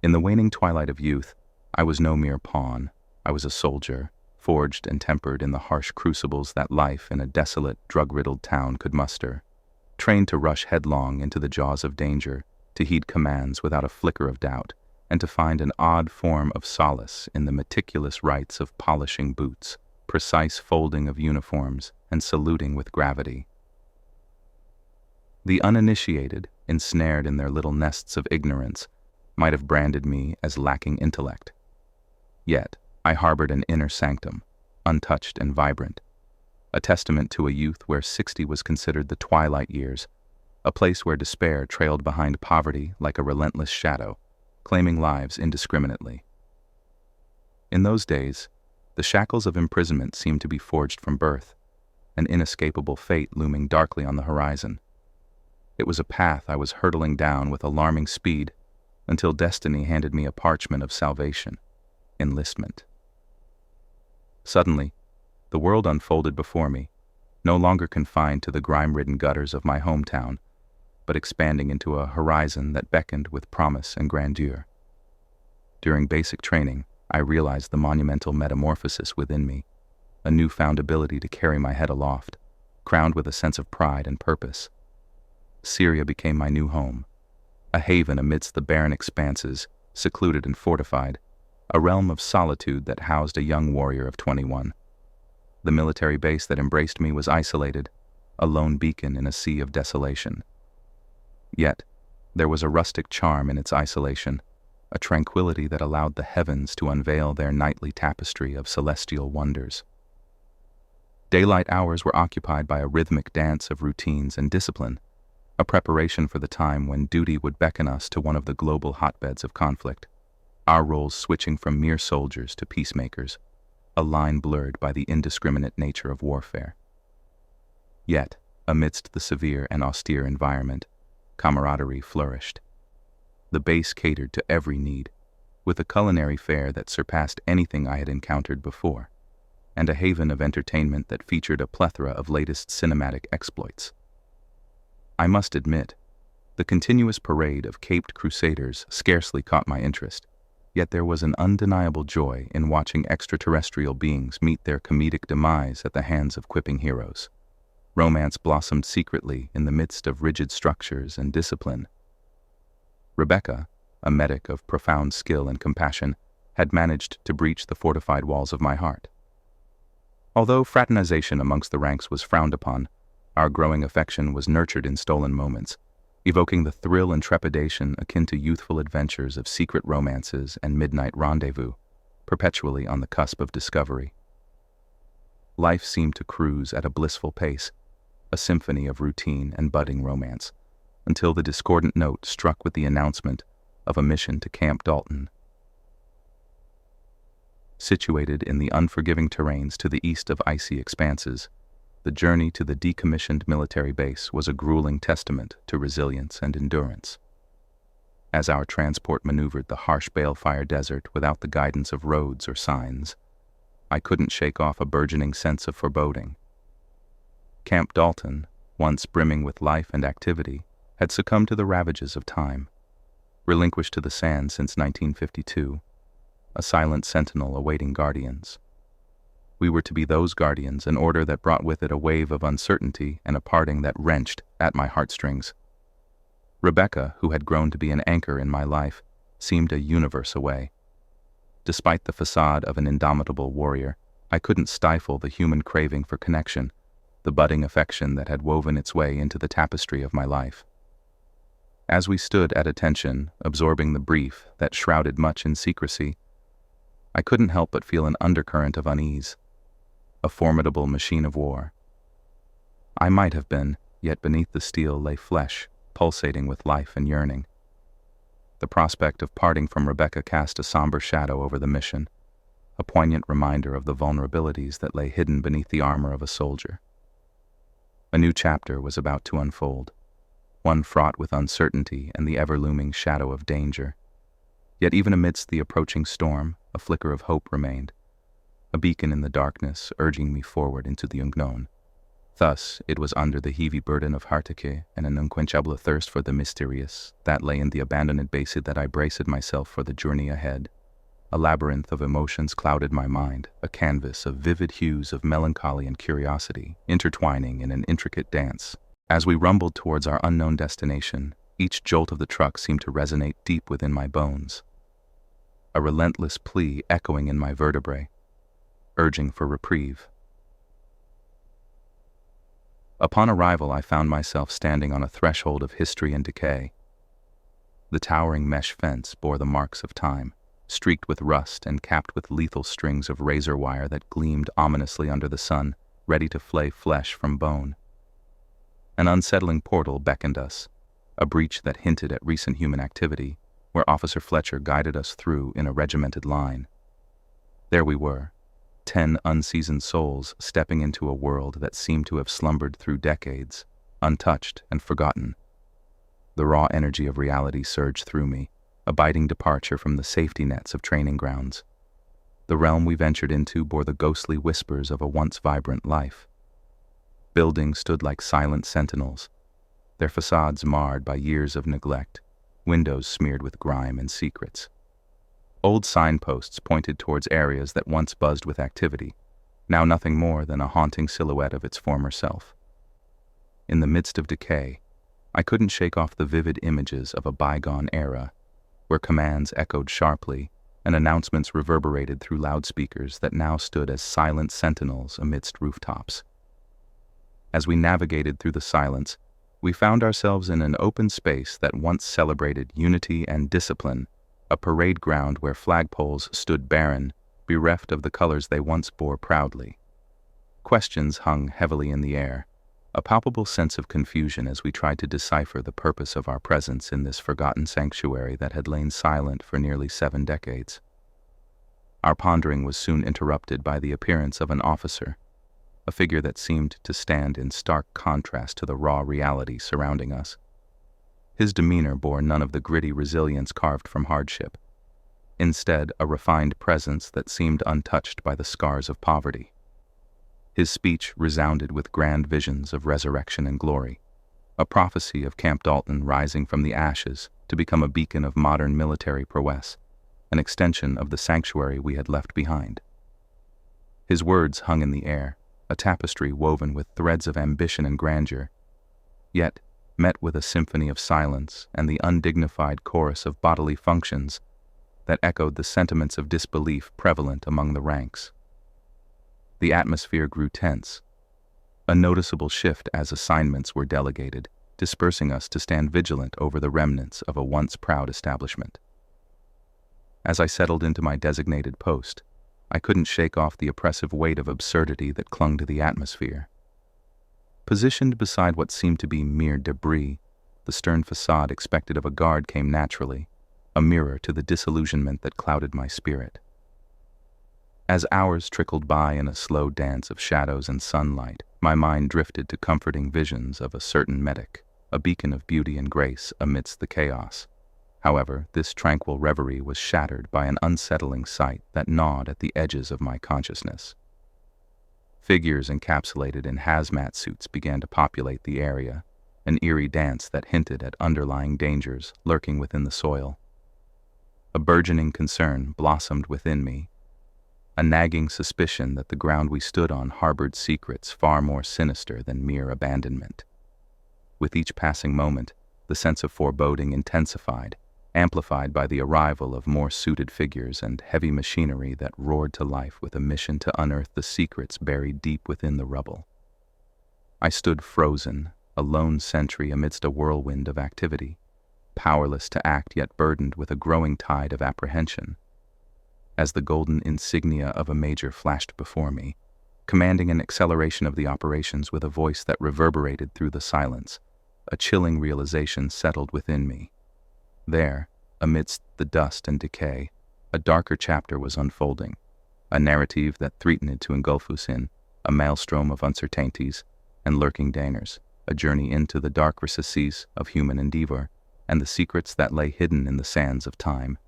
In the waning twilight of youth, I was no mere pawn. I was a soldier, forged and tempered in the harsh crucibles that life in a desolate, drug-riddled town could muster, trained to rush headlong into the jaws of danger, to heed commands without a flicker of doubt, and to find an odd form of solace in the meticulous rites of polishing boots, precise folding of uniforms, and saluting with gravity. The uninitiated, ensnared in their little nests of ignorance, might have branded me as lacking intellect. Yet, I harbored an inner sanctum, untouched and vibrant, a testament to a youth where 60 was considered the twilight years, a place where despair trailed behind poverty like a relentless shadow, claiming lives indiscriminately. In those days, the shackles of imprisonment seemed to be forged from birth, an inescapable fate looming darkly on the horizon. It was a path I was hurtling down with alarming speed until destiny handed me a parchment of salvation, enlistment. Suddenly, the world unfolded before me, no longer confined to the grime-ridden gutters of my hometown, but expanding into a horizon that beckoned with promise and grandeur. During basic training, I realized the monumental metamorphosis within me, a newfound ability to carry my head aloft, crowned with a sense of pride and purpose. Syria became my new home, a haven amidst the barren expanses, secluded and fortified, a realm of solitude that housed a young warrior of 21. The military base that embraced me was isolated, a lone beacon in a sea of desolation. Yet, there was a rustic charm in its isolation, a tranquility that allowed the heavens to unveil their nightly tapestry of celestial wonders. Daylight hours were occupied by a rhythmic dance of routines and discipline, a preparation for the time when duty would beckon us to one of the global hotbeds of conflict, our roles switching from mere soldiers to peacemakers, a line blurred by the indiscriminate nature of warfare. Yet, amidst the severe and austere environment, camaraderie flourished. The base catered to every need, with a culinary fare that surpassed anything I had encountered before, and a haven of entertainment that featured a plethora of latest cinematic exploits. I must admit, the continuous parade of caped crusaders scarcely caught my interest, yet there was an undeniable joy in watching extraterrestrial beings meet their comedic demise at the hands of quipping heroes. Romance blossomed secretly in the midst of rigid structures and discipline. Rebecca, a medic of profound skill and compassion, had managed to breach the fortified walls of my heart. Although fraternization amongst the ranks was frowned upon, our growing affection was nurtured in stolen moments, evoking the thrill and trepidation akin to youthful adventures of secret romances and midnight rendezvous, perpetually on the cusp of discovery. Life seemed to cruise at a blissful pace, a symphony of routine and budding romance, until the discordant note struck with the announcement of a mission to Camp Dalton. Situated in the unforgiving terrains to the east of icy expanses, the journey to the decommissioned military base was a grueling testament to resilience and endurance. As our transport maneuvered the harsh balefire desert without the guidance of roads or signs, I couldn't shake off a burgeoning sense of foreboding. Camp Dalton, once brimming with life and activity, had succumbed to the ravages of time. Relinquished to the sand since 1952, a silent sentinel awaiting guardians. We were to be those guardians, an order that brought with it a wave of uncertainty and a parting that wrenched at my heartstrings. Rebecca, who had grown to be an anchor in my life, seemed a universe away. Despite the facade of an indomitable warrior, I couldn't stifle the human craving for connection, the budding affection that had woven its way into the tapestry of my life. As we stood at attention, absorbing the brief that shrouded much in secrecy, I couldn't help but feel an undercurrent of unease, a formidable machine of war. I might have been, yet beneath the steel lay flesh, pulsating with life and yearning. The prospect of parting from Rebecca cast a somber shadow over the mission, a poignant reminder of the vulnerabilities that lay hidden beneath the armor of a soldier. A new chapter was about to unfold, one fraught with uncertainty and the ever-looming shadow of danger. Yet even amidst the approaching storm, a flicker of hope remained, a beacon in the darkness urging me forward into the unknown. Thus, it was under the heavy burden of heartache and an unquenchable thirst for the mysterious that lay in the abandoned basin that I braced myself for the journey ahead. A labyrinth of emotions clouded my mind, a canvas of vivid hues of melancholy and curiosity, intertwining in an intricate dance. As we rumbled towards our unknown destination, each jolt of the truck seemed to resonate deep within my bones, a relentless plea echoing in my vertebrae, urging for reprieve. Upon arrival, I found myself standing on a threshold of history and decay. The towering mesh fence bore the marks of time, streaked with rust and capped with lethal strings of razor wire that gleamed ominously under the sun, ready to flay flesh from bone. An unsettling portal beckoned us, a breach that hinted at recent human activity, where Officer Fletcher guided us through in a regimented line. There we were, 10 unseasoned souls stepping into a world that seemed to have slumbered through decades, untouched and forgotten. The raw energy of reality surged through me, a biting departure from the safety nets of training grounds. The realm we ventured into bore the ghostly whispers of a once vibrant life. Buildings stood like silent sentinels, their facades marred by years of neglect, windows smeared with grime and secrets. Old signposts pointed towards areas that once buzzed with activity, now nothing more than a haunting silhouette of its former self. In the midst of decay, I couldn't shake off the vivid images of a bygone era, where commands echoed sharply and announcements reverberated through loudspeakers that now stood as silent sentinels amidst rooftops. As we navigated through the silence, we found ourselves in an open space that once celebrated unity and discipline, a parade ground where flagpoles stood barren, bereft of the colors they once bore proudly. Questions hung heavily in the air, a palpable sense of confusion as we tried to decipher the purpose of our presence in this forgotten sanctuary that had lain silent for nearly 7 decades. Our pondering was soon interrupted by the appearance of an officer, a figure that seemed to stand in stark contrast to the raw reality surrounding us. His demeanor bore none of the gritty resilience carved from hardship. Instead, a refined presence that seemed untouched by the scars of poverty. His speech resounded with grand visions of resurrection and glory, a prophecy of Camp Dalton rising from the ashes to become a beacon of modern military prowess, an extension of the sanctuary we had left behind. His words hung in the air, a tapestry woven with threads of ambition and grandeur, yet met with a symphony of silence and the undignified chorus of bodily functions that echoed the sentiments of disbelief prevalent among the ranks. The atmosphere grew tense, a noticeable shift as assignments were delegated, dispersing us to stand vigilant over the remnants of a once proud establishment. As I settled into my designated post, I couldn't shake off the oppressive weight of absurdity that clung to the atmosphere. Positioned beside what seemed to be mere debris, the stern facade expected of a guard came naturally, a mirror to the disillusionment that clouded my spirit. As hours trickled by in a slow dance of shadows and sunlight, my mind drifted to comforting visions of a certain medic, a beacon of beauty and grace amidst the chaos. However, this tranquil reverie was shattered by an unsettling sight that gnawed at the edges of my consciousness. Figures encapsulated in hazmat suits began to populate the area, an eerie dance that hinted at underlying dangers lurking within the soil. A burgeoning concern blossomed within me, a nagging suspicion that the ground we stood on harbored secrets far more sinister than mere abandonment. With each passing moment, the sense of foreboding intensified, amplified by the arrival of more suited figures and heavy machinery that roared to life with a mission to unearth the secrets buried deep within the rubble. I stood frozen, a lone sentry amidst a whirlwind of activity, powerless to act yet burdened with a growing tide of apprehension. As the golden insignia of a major flashed before me, commanding an acceleration of the operations with a voice that reverberated through the silence, a chilling realization settled within me. There, amidst the dust and decay, a darker chapter was unfolding, a narrative that threatened to engulf us in a maelstrom of uncertainties and lurking dangers, a journey into the dark recesses of human endeavor and the secrets that lay hidden in the sands of time.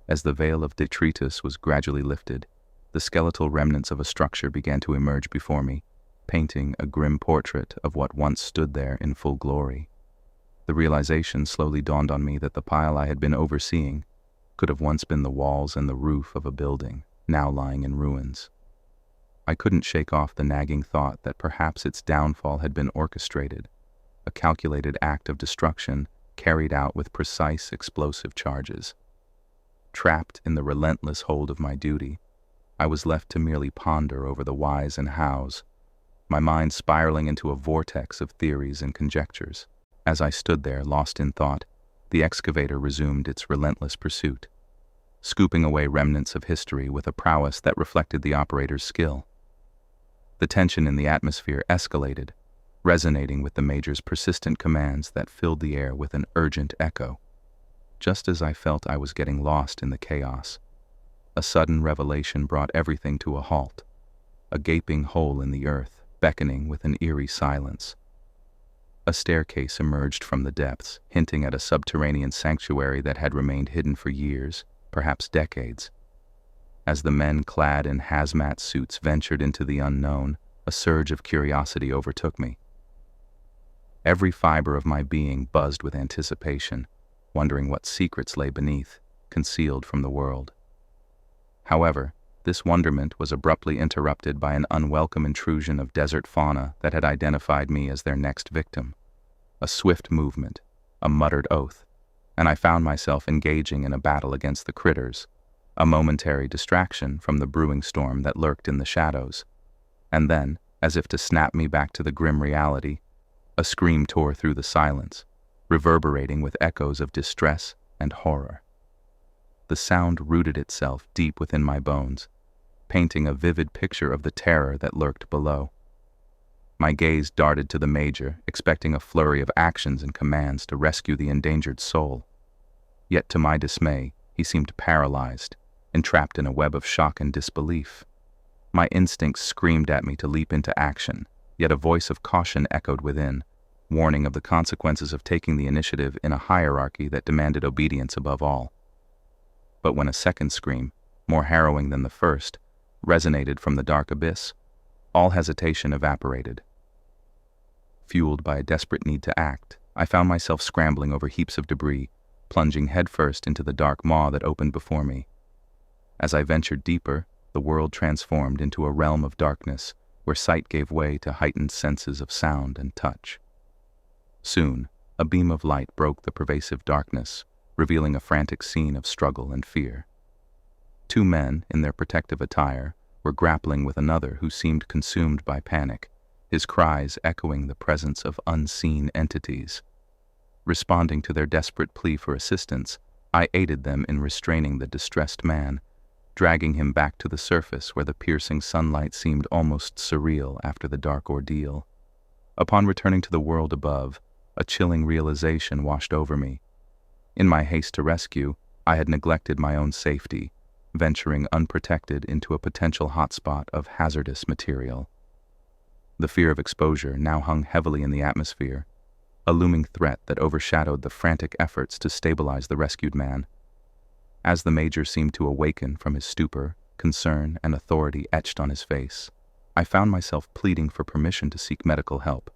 As the veil of detritus was gradually lifted, the skeletal remnants of a structure began to emerge before me, painting a grim portrait of what once stood there in full glory. The realization slowly dawned on me that the pile I had been overseeing could have once been the walls and the roof of a building, now lying in ruins. I couldn't shake off the nagging thought that perhaps its downfall had been orchestrated, a calculated act of destruction carried out with precise explosive charges. Trapped in the relentless hold of my duty, I was left to merely ponder over the whys and hows, my mind spiraling into a vortex of theories and conjectures. As I stood there, lost in thought, the excavator resumed its relentless pursuit, scooping away remnants of history with a prowess that reflected the operator's skill. The tension in the atmosphere escalated, resonating with the Major's persistent commands that filled the air with an urgent echo. Just as I felt I was getting lost in the chaos, a sudden revelation brought everything to a halt, a gaping hole in the earth, beckoning with an eerie silence. A staircase emerged from the depths, hinting at a subterranean sanctuary that had remained hidden for years, perhaps decades. As the men clad in hazmat suits ventured into the unknown, a surge of curiosity overtook me. Every fiber of my being buzzed with anticipation, wondering what secrets lay beneath, concealed from the world. However, this wonderment was abruptly interrupted by an unwelcome intrusion of desert fauna that had identified me as their next victim. A swift movement, a muttered oath, and I found myself engaging in a battle against the critters, a momentary distraction from the brewing storm that lurked in the shadows. And then, as if to snap me back to the grim reality, a scream tore through the silence, reverberating with echoes of distress and horror. The sound rooted itself deep within my bones, painting a vivid picture of the terror that lurked below. My gaze darted to the Major, expecting a flurry of actions and commands to rescue the endangered soul. Yet to my dismay, he seemed paralyzed, entrapped in a web of shock and disbelief. My instincts screamed at me to leap into action, yet a voice of caution echoed within, warning of the consequences of taking the initiative in a hierarchy that demanded obedience above all. But when a second scream, more harrowing than the first, resonated from the dark abyss, all hesitation evaporated. Fueled by a desperate need to act, I found myself scrambling over heaps of debris, plunging headfirst into the dark maw that opened before me. As I ventured deeper, the world transformed into a realm of darkness, where sight gave way to heightened senses of sound and touch. Soon, a beam of light broke the pervasive darkness, revealing a frantic scene of struggle and fear. Two men, in their protective attire, were grappling with another who seemed consumed by panic, his cries echoing the presence of unseen entities. Responding to their desperate plea for assistance, I aided them in restraining the distressed man, dragging him back to the surface where the piercing sunlight seemed almost surreal after the dark ordeal. Upon returning to the world above, a chilling realization washed over me. In my haste to rescue, I had neglected my own safety, venturing unprotected into a potential hotspot of hazardous material. The fear of exposure now hung heavily in the atmosphere, a looming threat that overshadowed the frantic efforts to stabilize the rescued man. As the Major seemed to awaken from his stupor, concern and authority etched on his face, I found myself pleading for permission to seek medical help,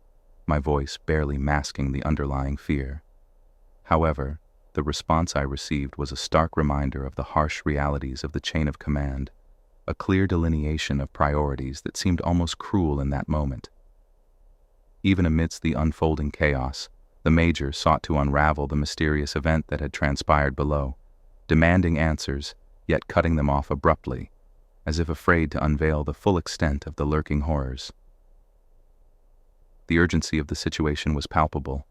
my voice barely masking the underlying fear. However, the response I received was a stark reminder of the harsh realities of the chain of command, a clear delineation of priorities that seemed almost cruel in that moment. Even amidst the unfolding chaos, the Major sought to unravel the mysterious event that had transpired below, demanding answers, yet cutting them off abruptly, as if afraid to unveil the full extent of the lurking horrors. The urgency of the situation was palpable,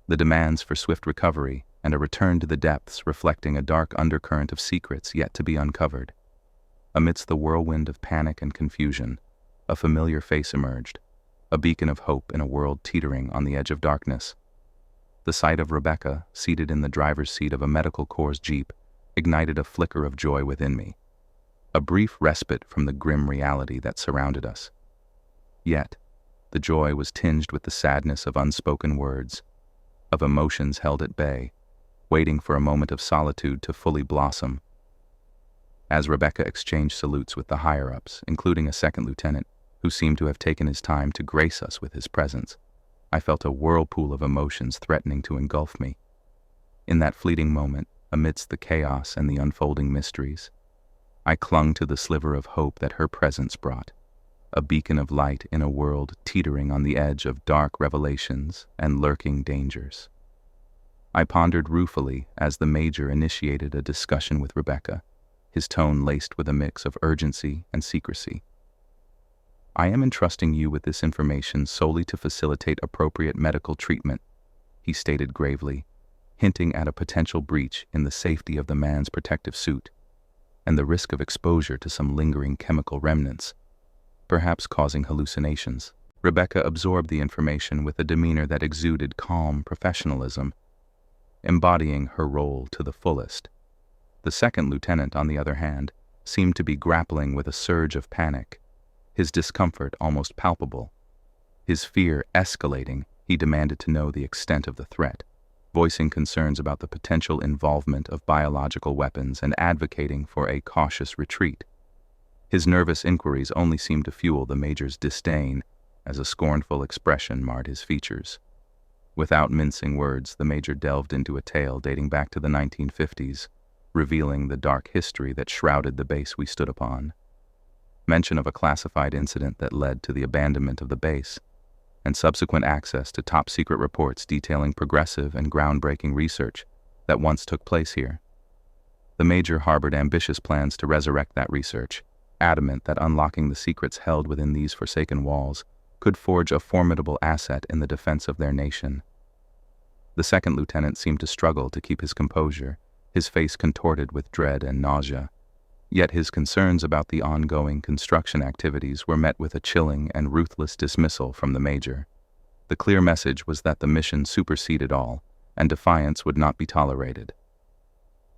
the demands for swift recovery and a return to the depths reflecting a dark undercurrent of secrets yet to be uncovered. Amidst the whirlwind of panic and confusion, a familiar face emerged, a beacon of hope in a world teetering on the edge of darkness. The sight of Rebecca, seated in the driver's seat of a medical corps jeep, ignited a flicker of joy within me, a brief respite from the grim reality that surrounded us. Yet, the joy was tinged with the sadness of unspoken words, of emotions held at bay, waiting for a moment of solitude to fully blossom. As Rebecca exchanged salutes with the higher-ups, including a second lieutenant, who seemed to have taken his time to grace us with his presence, I felt a whirlpool of emotions threatening to engulf me. In that fleeting moment, amidst the chaos and the unfolding mysteries, I clung to the sliver of hope that her presence brought, a beacon of light in a world teetering on the edge of dark revelations and lurking dangers. I pondered ruefully as the Major initiated a discussion with Rebecca, his tone laced with a mix of urgency and secrecy. "I am entrusting you with this information solely to facilitate appropriate medical treatment," he stated gravely, hinting at a potential breach in the safety of the man's protective suit and the risk of exposure to some lingering chemical remnants, perhaps causing hallucinations. Rebecca absorbed the information with a demeanor that exuded calm professionalism, embodying her role to the fullest. The second lieutenant, on the other hand, seemed to be grappling with a surge of panic, his discomfort almost palpable. His fear escalating, he demanded to know the extent of the threat, voicing concerns about the potential involvement of biological weapons and advocating for a cautious retreat. His nervous inquiries only seemed to fuel the Major's disdain, as a scornful expression marred his features. Without mincing words, the Major delved into a tale dating back to the 1950s, revealing the dark history that shrouded the base we stood upon. Mention of a classified incident that led to the abandonment of the base, and subsequent access to top-secret reports detailing progressive and groundbreaking research that once took place here. The Major harbored ambitious plans to resurrect that research, adamant that unlocking the secrets held within these forsaken walls could forge a formidable asset in the defense of their nation. The second lieutenant seemed to struggle to keep his composure, his face contorted with dread and nausea. Yet his concerns about the ongoing construction activities were met with a chilling and ruthless dismissal from the Major. The clear message was that the mission superseded all, and defiance would not be tolerated.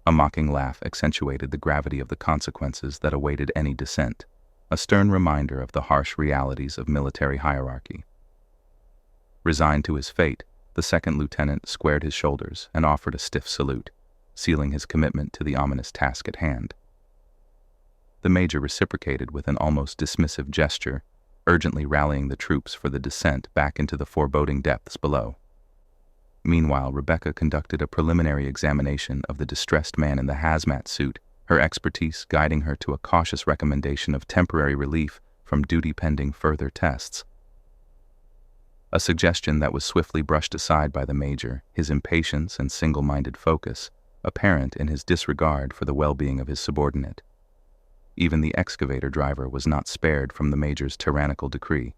A mocking laugh accentuated the gravity of the consequences that awaited any dissent, a stern reminder of the harsh realities of military hierarchy. Resigned to his fate, the second lieutenant squared his shoulders and offered a stiff salute, sealing his commitment to the ominous task at hand. The Major reciprocated with an almost dismissive gesture, urgently rallying the troops for the descent back into the foreboding depths below. Meanwhile, Rebecca conducted a preliminary examination of the distressed man in the hazmat suit, her expertise guiding her to a cautious recommendation of temporary relief from duty pending further tests. A suggestion that was swiftly brushed aside by the Major, his impatience and single-minded focus apparent in his disregard for the well-being of his subordinate. Even the excavator driver was not spared from the Major's tyrannical decree,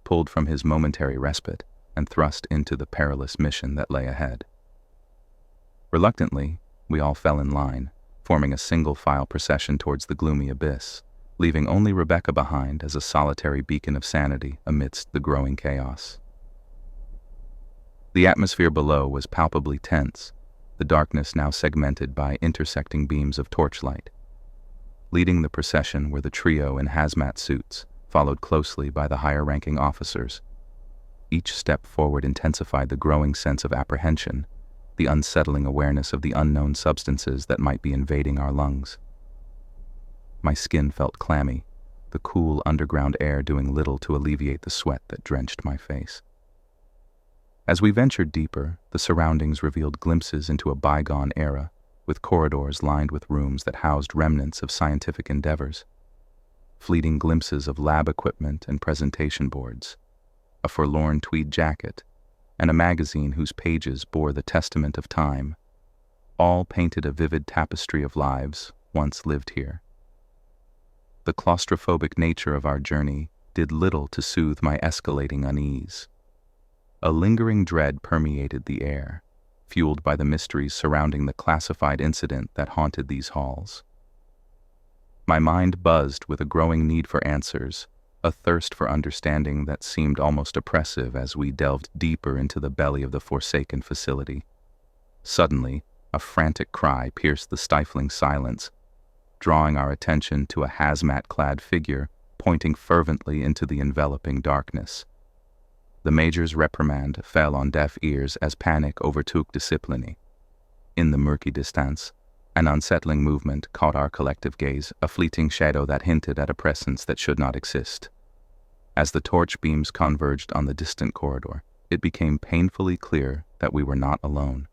pulled from his momentary respite and thrust into the perilous mission that lay ahead. Reluctantly, we all fell in line, forming a single-file procession towards the gloomy abyss, leaving only Rebecca behind as a solitary beacon of sanity amidst the growing chaos. The atmosphere below was palpably tense, the darkness now segmented by intersecting beams of torchlight. Leading the procession were the trio in hazmat suits, followed closely by the higher-ranking officers. Each step forward intensified the growing sense of apprehension, the unsettling awareness of the unknown substances that might be invading our lungs. My skin felt clammy, the cool underground air doing little to alleviate the sweat that drenched my face. As we ventured deeper, the surroundings revealed glimpses into a bygone era, with corridors lined with rooms that housed remnants of scientific endeavors. Fleeting glimpses of lab equipment and presentation boards, a forlorn tweed jacket, and a magazine whose pages bore the testament of time, all painted a vivid tapestry of lives once lived here. The claustrophobic nature of our journey did little to soothe my escalating unease. A lingering dread permeated the air, fueled by the mysteries surrounding the classified incident that haunted these halls. My mind buzzed with a growing need for answers, a thirst for understanding that seemed almost oppressive as we delved deeper into the belly of the forsaken facility. Suddenly, a frantic cry pierced the stifling silence, drawing our attention to a hazmat-clad figure pointing fervently into the enveloping darkness. The Major's reprimand fell on deaf ears as panic overtook discipline. In the murky distance, an unsettling movement caught our collective gaze, a fleeting shadow that hinted at a presence that should not exist. As the torch beams converged on the distant corridor, it became painfully clear that we were not alone.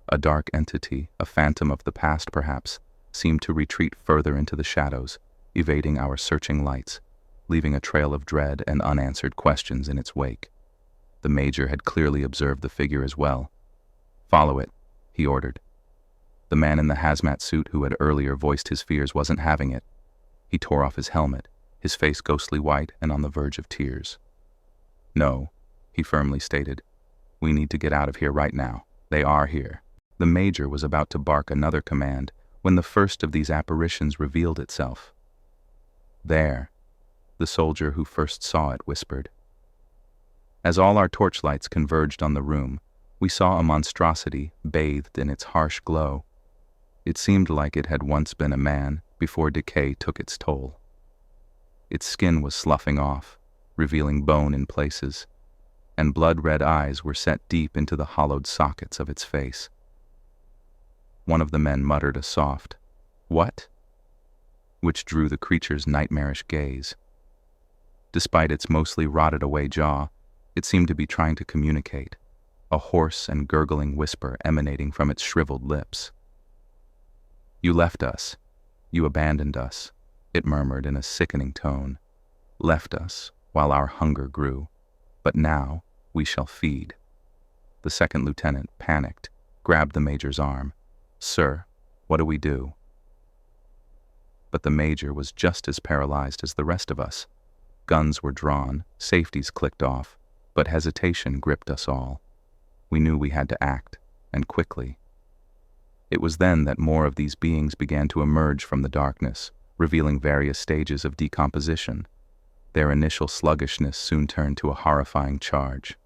A dark entity, a phantom of the past perhaps, seemed to retreat further into the shadows, evading our searching lights, leaving a trail of dread and unanswered questions in its wake. The Major had clearly observed the figure as well. "Follow it," he ordered. The man in the hazmat suit who had earlier voiced his fears wasn't having it. He tore off his helmet, his face ghostly white and on the verge of tears. "No," he firmly stated. "We need to get out of here right now. They are here." The Major was about to bark another command when the first of these apparitions revealed itself. "There," the soldier who first saw it whispered. As all our torchlights converged on the room, we saw a monstrosity bathed in its harsh glow. It seemed like it had once been a man before decay took its toll. Its skin was sloughing off, revealing bone in places, and blood-red eyes were set deep into the hollowed sockets of its face. One of the men muttered a soft, "What?" which drew the creature's nightmarish gaze. Despite its mostly rotted-away jaw, it seemed to be trying to communicate, a hoarse and gurgling whisper emanating from its shriveled lips. "You left us. You abandoned us," it murmured in a sickening tone. "Left us while our hunger grew. But now we shall feed." The second lieutenant, panicked, grabbed the Major's arm. "Sir, what do we do?" But the Major was just as paralyzed as the rest of us. Guns were drawn, safeties clicked off, but hesitation gripped us all. We knew we had to act, and quickly. It was then that more of these beings began to emerge from the darkness, revealing various stages of decomposition. Their initial sluggishness soon turned to a horrifying charge.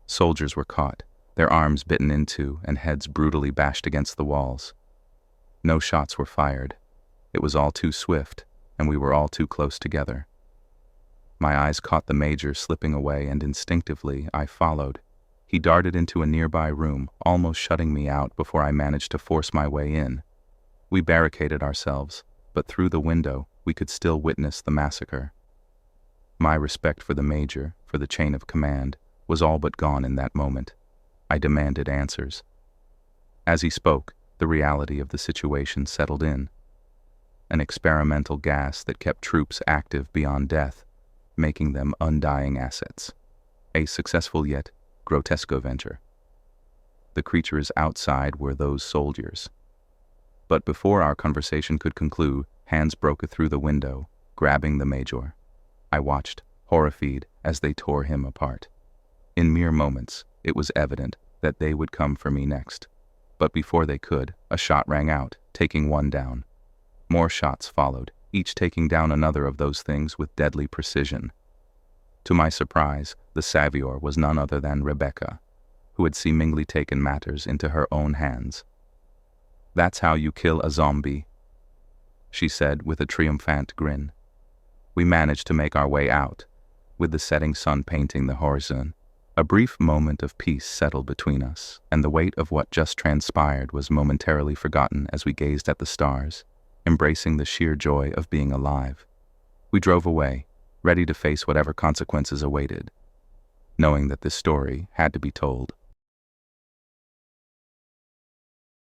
Soldiers were caught, their arms bitten into and heads brutally bashed against the walls. No shots were fired. It was all too swift, and we were all too close together. My eyes caught the Major slipping away, and instinctively I followed. He darted into a nearby room, almost shutting me out before I managed to force my way in. We barricaded ourselves, but through the window we could still witness the massacre. My respect for the Major, for the chain of command, was all but gone in that moment. I demanded answers. As he spoke, the reality of the situation settled in. An experimental gas that kept troops active beyond death, making them undying assets. A successful yet grotesque venture. The creatures outside were those soldiers. But before our conversation could conclude, hands broke through the window, grabbing the Major. I watched, horrified, as they tore him apart. In mere moments, it was evident that they would come for me next. But before they could, a shot rang out, taking one down. More shots followed, each taking down another of those things with deadly precision. To my surprise, the savior was none other than Rebecca, who had seemingly taken matters into her own hands. "That's how you kill a zombie," she said with a triumphant grin. We managed to make our way out, with the setting sun painting the horizon. A brief moment of peace settled between us, and the weight of what just transpired was momentarily forgotten as we gazed at the stars, embracing the sheer joy of being alive. We drove away, ready to face whatever consequences awaited, knowing that this story had to be told.